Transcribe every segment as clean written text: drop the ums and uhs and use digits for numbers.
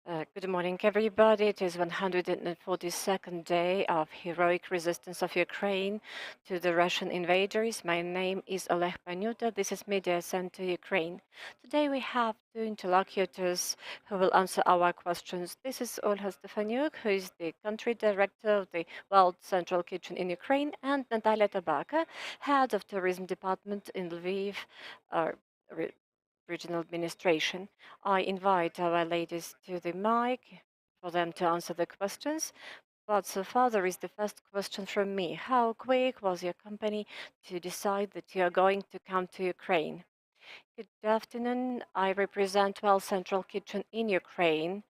Good morning, everybody. It is 142nd day of heroic resistance of Ukraine to the Russian invaders. My name is Oleg Panyuta. This is Media Center Ukraine. Today we have two interlocutors who will answer our questions. This is Yulia Stefanyuk, who is the country director of the World Central Kitchen in Ukraine, and Natalya Tabaka, head of tourism department in Lviv, uh, regional administration. I invite our ladies to the mic for them to answer the questions. But so far, there is the first question from me. How quick was your company to decide that you are going to come to Ukraine? Good afternoon. I represent Well Central Kitchen in Ukraine.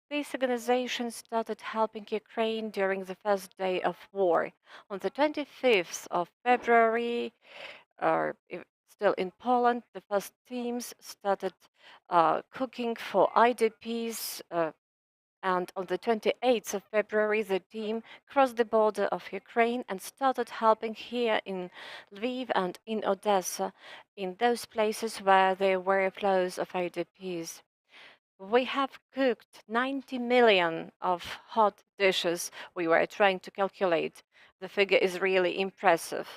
This organization started helping Ukraine during the first day of war. On the 25th of February, still in Poland, the first teams started cooking for IDPs. And on the 28th of February, the team crossed the border of Ukraine and started helping here in Lviv and in Odessa, in those places where there were flows of IDPs. We have cooked 90 million of hot dishes. We were trying to calculate. The figure is really impressive.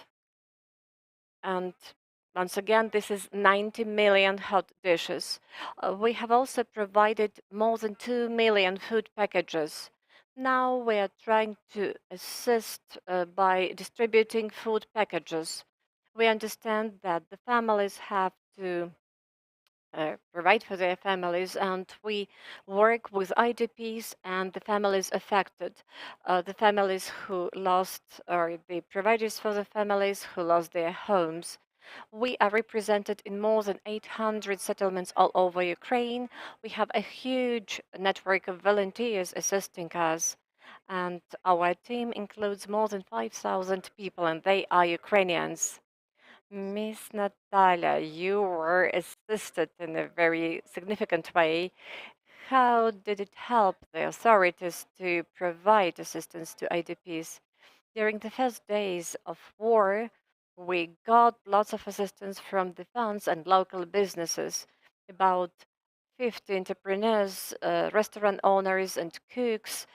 And once again, this is 90 million hot dishes. We have also provided more than 2 million food packages. Now we are trying to assist by distributing food packages. We understand that the families have to provide for their families, and we work with IDPs and the families affected, the families who lost, or the providers for the families who lost their homes. We are represented in more than 800 settlements all over Ukraine. We have a huge network of volunteers assisting us, and our team includes more than 5,000 people, and they are Ukrainians. Miss Natalia, you were assisted in a very significant way. How did it help the authorities to provide assistance to IDPs? During the first days of war, we got lots of assistance from the funds and local businesses. About 50 entrepreneurs, restaurant owners, and cooks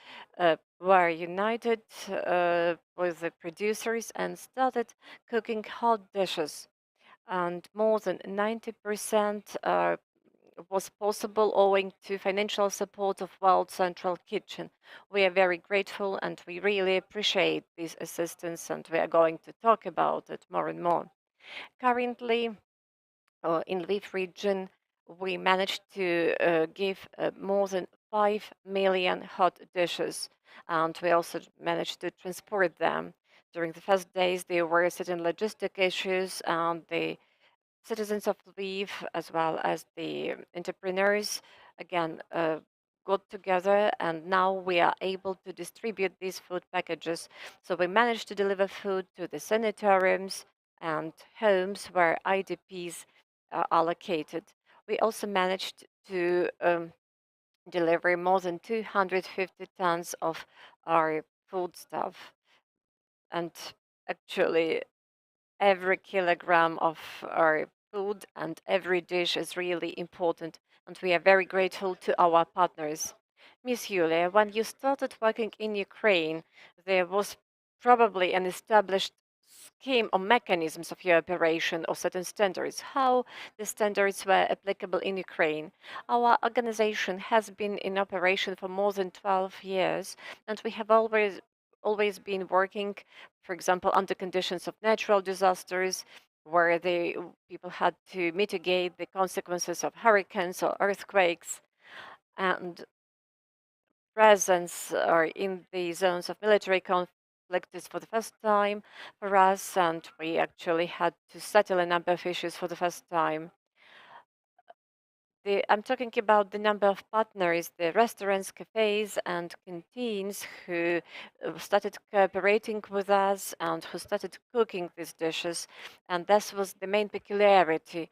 were united with the producers and started cooking hot dishes. And more than 90% was possible owing to financial support of World Central Kitchen. We are very grateful and we really appreciate this assistance, and we are going to talk about it more and more. Currently, in Lviv region, we managed to give more than 5 million hot dishes, and we also managed to transport them. During the first days, there were certain logistic issues, and the citizens of Lviv, as well as the entrepreneurs, again, got together, and now we are able to distribute these food packages. So we managed to deliver food to the sanitariums and homes where IDPs are located. We also managed to deliver more than 250 tons of our foodstuff. And actually, every kilogram of our food and every dish is really important, and we are very grateful to our partners. Miss Yulia, when you started working in Ukraine, there was probably an established scheme or mechanisms of your operation or certain standards. How the standards were applicable in Ukraine? Our organization has been in operation for more than 12 years, and we have always been working, for example, under conditions of natural disasters, where the people had to mitigate the consequences of hurricanes or earthquakes, and presence or in the zones of military conflict is for the first time for us, and we actually had to settle a number of issues for the first time. I'm talking about the number of partners, the restaurants, cafes, and canteens who started cooperating with us and who started cooking these dishes. And this was the main peculiarity.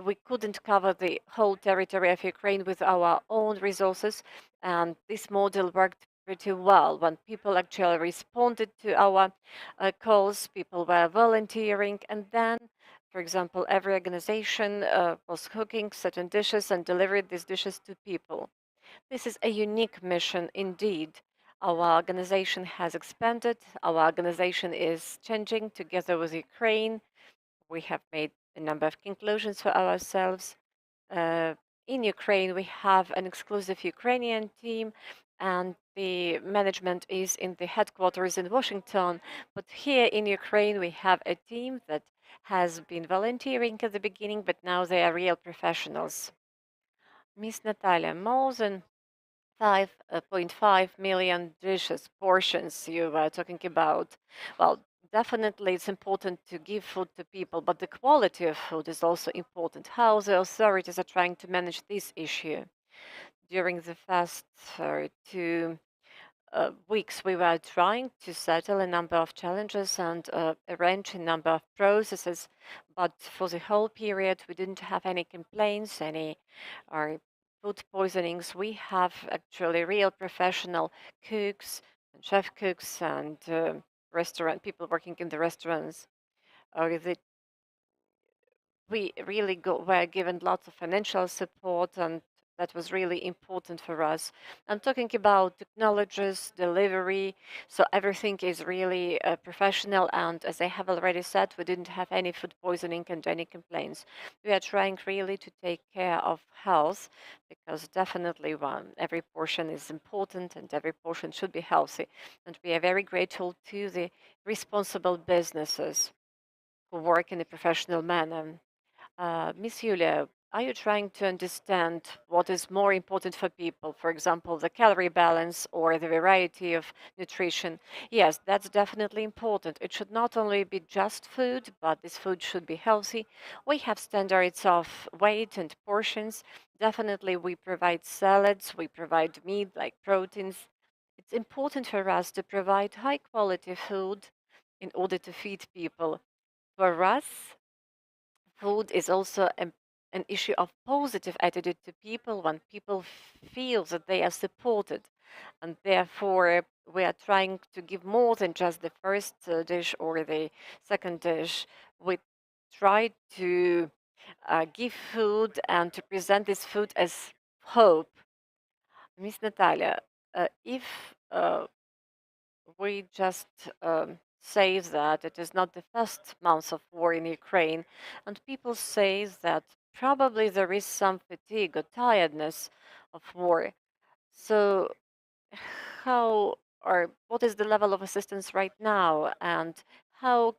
We couldn't cover the whole territory of Ukraine with our own resources, and this model worked pretty well. When people actually responded to our calls, people were volunteering, and then, for example, every organization was cooking certain dishes and delivered these dishes to people. This is a unique mission indeed. Our organization has expanded. Our organization is changing together with Ukraine. We have made a number of conclusions for ourselves. Uh, in Ukraine, we have an exclusive Ukrainian team, and the management is in the headquarters in Washington. But here in Ukraine, we have a team that has been volunteering at the beginning, but now they are real professionals. Miss Natalya, more than 5.5 million dishes, portions you were talking about. Well, definitely it's important to give food to people, but the quality of food is also important. How the authorities are trying to manage this issue. During the past 2 weeks, we were trying to settle a number of challenges and arrange a number of processes, but for the whole period, we didn't have any complaints, any or food poisonings. We have actually real professional cooks and chef cooks and restaurant people working in the restaurants. Or the we really were given lots of financial support, and that was really important for us. I'm talking about technologies, delivery, so everything is really professional. And as I have already said, we didn't have any food poisoning and any complaints. We are trying really to take care of health because definitely every portion is important and every portion should be healthy. And we are very grateful to the responsible businesses who work in a professional manner. Miss Yulia, are you trying to understand what is more important for people? For example, the calorie balance or the variety of nutrition? Yes, that's definitely important. It should not only be just food, but this food should be healthy. We have standards of weight and portions. Definitely, we provide salads, we provide meat like proteins. It's important for us to provide high quality food in order to feed people. For us, food is also an issue of positive attitude to people when people feel that they are supported, and therefore we are trying to give more than just the first dish or the second dish. We try to give food and to present this food as hope. Miss Natalia, if we just say that it is not the first month of war in Ukraine, and people say that probably there is some fatigue or tiredness of war. So, how or what is the level of assistance right now, and how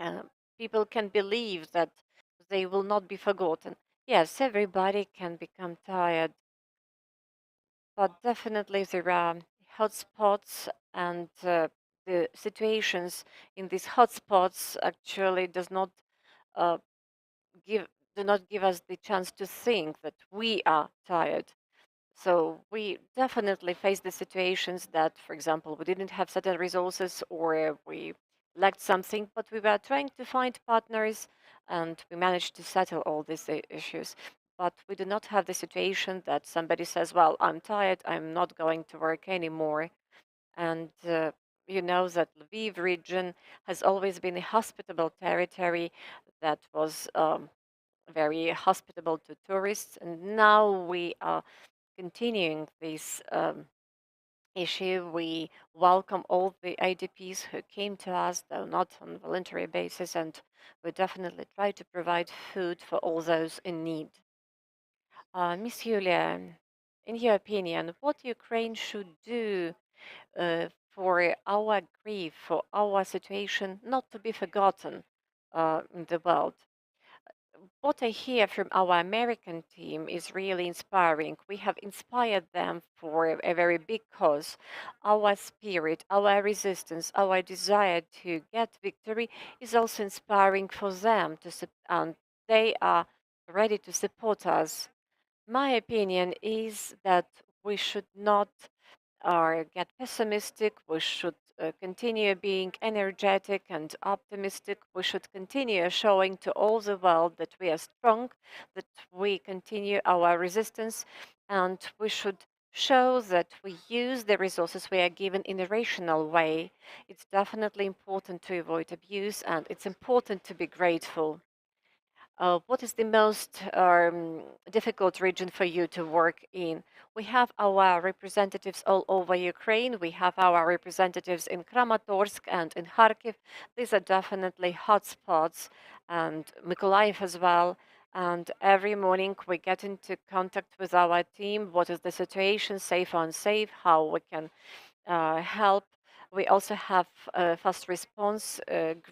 uh, people can believe that they will not be forgotten? Yes, everybody can become tired, but definitely there are hotspots, and the situations in these hotspots actually does not uh, give do not give us the chance to think that we are tired. So we definitely face the situations that, for example, we didn't have certain resources or we lacked something, but we were trying to find partners and we managed to settle all these issues. But we do not have the situation that somebody says, well, I'm tired, I'm not going to work anymore. And you know that Lviv region has always been a hospitable territory that was very hospitable to tourists. And now we are continuing this issue. We welcome all the IDPs who came to us, though not on a voluntary basis, and we definitely try to provide food for all those in need. Miss Yulia, in your opinion, what Ukraine should do for our grief, for our situation not to be forgotten in the world? What I hear from our American team is really inspiring. We have inspired them for a very big cause. Our spirit, our resistance, our desire to get victory is also inspiring for them and they are ready to support us. My opinion is that we should not or get pessimistic. We should continue being energetic and optimistic. We should continue showing to all the world that we are strong, that we continue our resistance, and we should show that we use the resources we are given in a rational way. It's definitely important to avoid abuse, and it's important to be grateful. what is the most difficult region for you to work in? We have our representatives all over Ukraine. We have our representatives in Kramatorsk and in Kharkiv. These are definitely hotspots, and Mykolaiv as well. And every morning we get into contact with our team. What is the situation, safe or unsafe? How we can help. We also have a fast response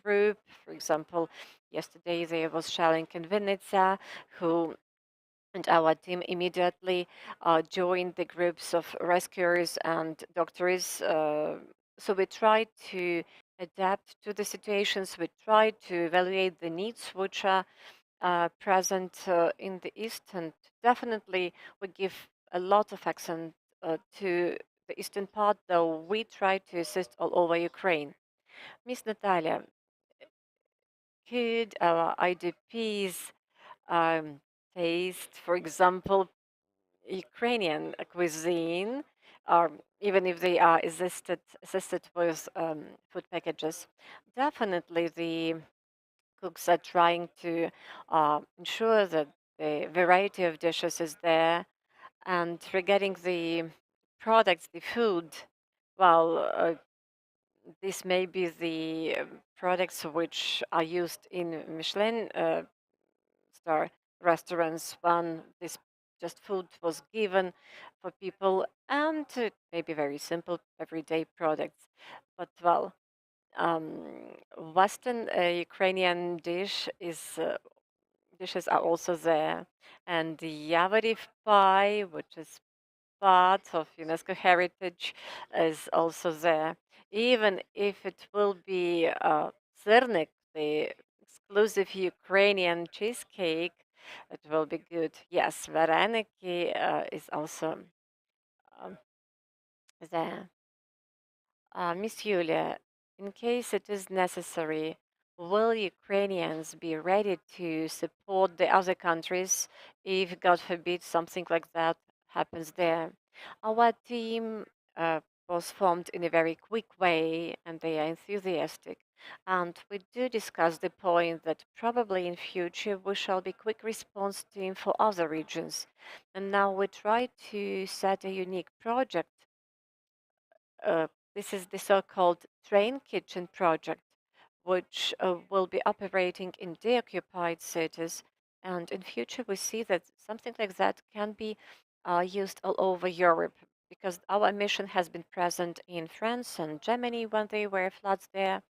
group. For example, yesterday there was shelling in Vinnytsia, who and our team immediately joined the groups of rescuers and doctors. So we try to adapt to the situations. We try to evaluate the needs which are present in the East, and definitely we give a lot of accent to the eastern part, though we try to assist all over Ukraine. Miss Natalia, could our IDPs taste, for example, Ukrainian cuisine, or even if they are assisted with food packages? Definitely the cooks are trying to ensure that the variety of dishes is there. And regarding the products, the food, well, this may be the products which are used in Michelin star restaurants when this just food was given for people, and it may be very simple everyday products. But well, Western Ukrainian dishes are also there, and the Yavoriv pie, which is part of UNESCO heritage, is also there. Even if it will be Syrnik, the exclusive Ukrainian cheesecake, it will be good. Yes, vareniki is also um, there. Miss Yulia, in case it is necessary, will Ukrainians be ready to support the other countries if, God forbid, something like that happens there? Our team was formed in a very quick way and they are enthusiastic. And we do discuss the point that probably in future we shall be quick response team for other regions. And now we try to set a unique project. uh, this is the so-called Train Kitchen project, which will be operating in deoccupied cities. And in future, we see that something like that can be used all over Europe, because our mission has been present in France and Germany when there were floods there.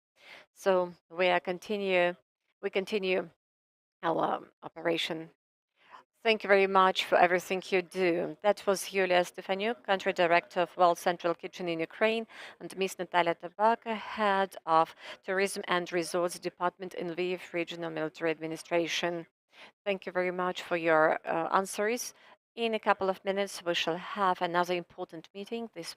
So we continue our operation. Thank you very much for everything you do. That was Yulia Stefanyuk, Country Director of World Central Kitchen in Ukraine, and Ms. Natalya Tabaka, Head of Tourism and Resorts Department in Lviv Regional Military Administration. Thank you very much for your answers. In a couple of minutes, we shall have another important meeting. This